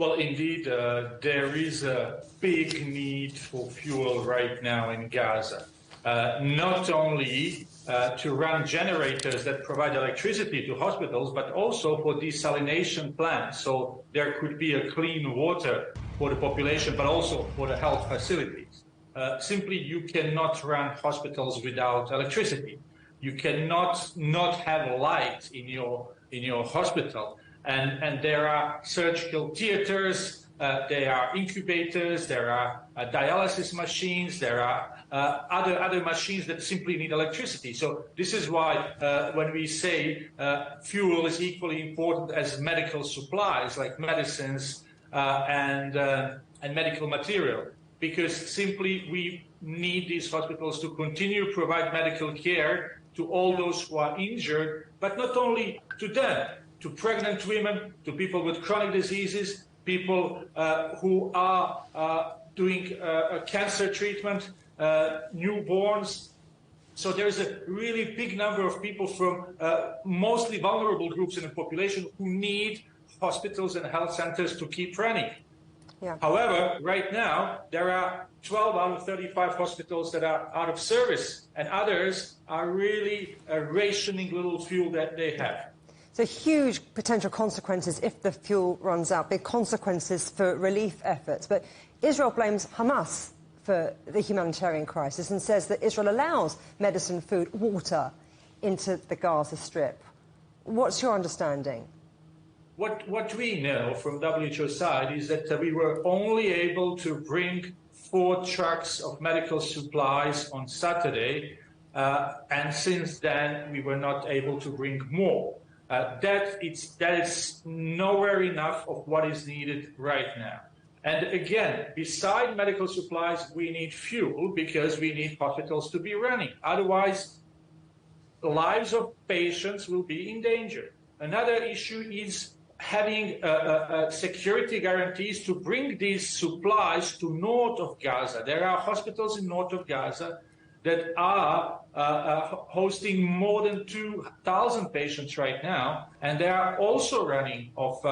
Well, indeed, there is a big need for fuel right now in Gaza. Not only to run generators that provide electricity to hospitals, but also for desalination plants. So there could be a clean water for the population, but also for the health facilities. Simply, you cannot run hospitals without electricity. You cannot not have light in your hospital. And there are surgical theaters, there are incubators, there are dialysis machines, there are other machines that simply need electricity. So this is why when we say fuel is equally important as medical supplies like medicines and medical material, because simply we need these hospitals to continue to provide medical care to all those who are injured, but not only to them, to pregnant women, to people with chronic diseases, people who are doing cancer treatment, newborns. So there's a really big number of people from mostly vulnerable groups in the population who need hospitals and health centers to keep running. Yeah. However, right now, there are 12 out of 35 hospitals that are out of service, and others are really rationing little fuel that they have. So huge potential consequences if the fuel runs out, big consequences for relief efforts. But Israel blames Hamas for the humanitarian crisis and says that Israel allows medicine, food, water into the Gaza Strip. What's your understanding? What we know from WHO side is that we were only able to bring 4 trucks of medical supplies on Saturday, and since then we were not able to bring more. That is nowhere enough of what is needed right now. And again, beside medical supplies, we need fuel because we need hospitals to be running. Otherwise, the lives of patients will be in danger. Another issue is having security guarantees to bring these supplies to north of Gaza. There are hospitals in north of Gaza that are hosting more than 2,000 patients right now, and they are also running of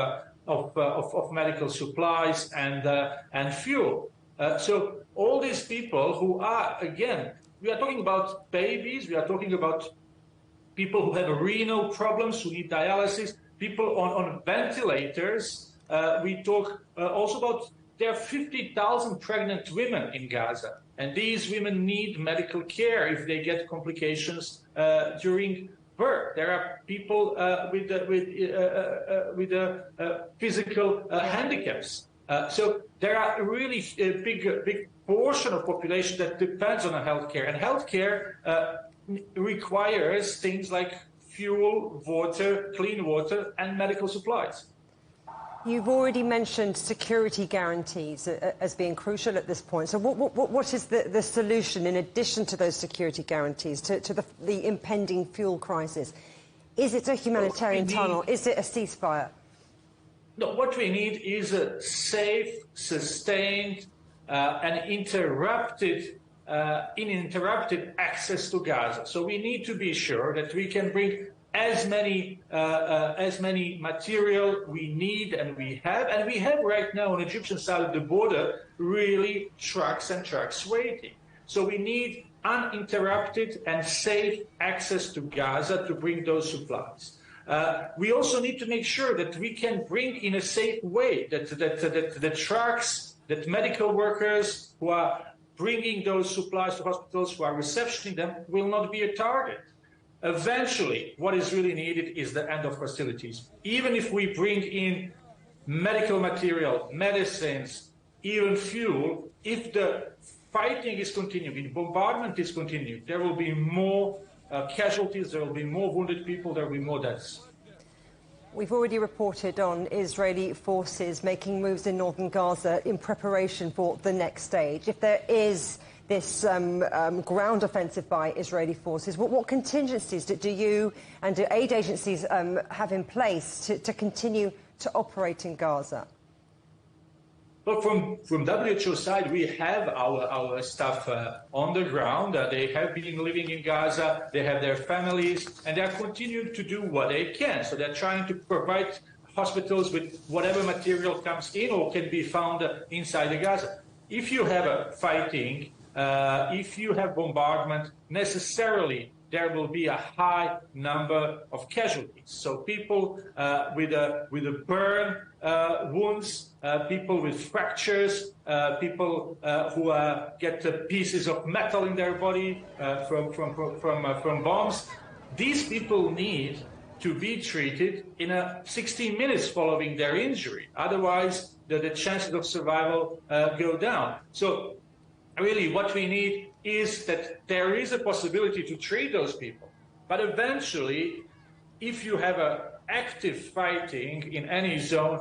medical supplies and fuel. So all these people who are, again, we are talking about babies, we are talking about people who have renal problems, who need dialysis, people on ventilators. We talk also about there are 50,000 pregnant women in Gaza, and these women need medical care if they get complications during birth. There are people with physical handicaps. So there are really a big portion of population that depends on healthcare, and healthcare requires things like fuel, water, clean water, and medical supplies. You've already mentioned security guarantees as being crucial at this point. So what is the solution in addition to those security guarantees to the impending fuel crisis? Is it a humanitarian tunnel? Is it a ceasefire? No, what we need is a safe, sustained, and uninterrupted access to Gaza. So we need to be sure that we can bring as many material we need and we have right now on the Egyptian side of the border really trucks and trucks waiting. So we need uninterrupted and safe access to Gaza to bring those supplies. We also need to make sure that we can bring in a safe way that the trucks, that medical workers who are bringing those supplies to hospitals, who are receptioning them, will not be a target. Eventually, what is really needed is the end of hostilities. Even if we bring in medical material, medicines, even fuel, if the fighting is continuing, if bombardment is continuing, there will be more casualties, there will be more wounded people, there will be more deaths. We've already reported on Israeli forces making moves in northern Gaza in preparation for the next stage. If there is this ground offensive by Israeli forces, what contingencies do you and do aid agencies have in place to continue to operate in Gaza? Well, from WHO side, we have our staff on the ground. They have been living in Gaza, they have their families, and they are continuing to do what they can. So they're trying to provide hospitals with whatever material comes in or can be found inside the Gaza. If you have a fighting, if you have bombardment, necessarily there will be a high number of casualties. So people with a burn wounds, people with fractures, people who get pieces of metal in their body from bombs. These people need to be treated in 16 minutes following their injury. Otherwise, the chances of survival go down. So really what we need is that there is a possibility to treat those people. But eventually, if you have an active fighting in any zone,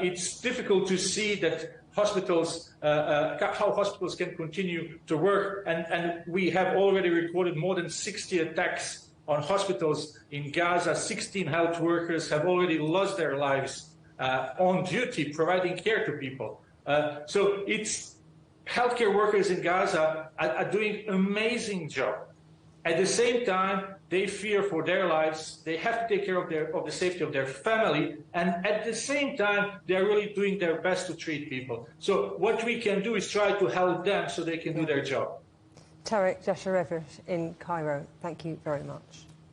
it's difficult to see that hospitals, how hospitals can continue to work. And we have already recorded more than 60 attacks on hospitals in Gaza. 16 health workers have already lost their lives on duty, providing care to people. So it's healthcare workers in Gaza are doing an amazing job. At the same time, they fear for their lives. They have to take care of the safety of their family. And at the same time, they're really doing their best to treat people. So what we can do is try to help them so they can do their job. Tarik Jašarević in Cairo, thank you very much.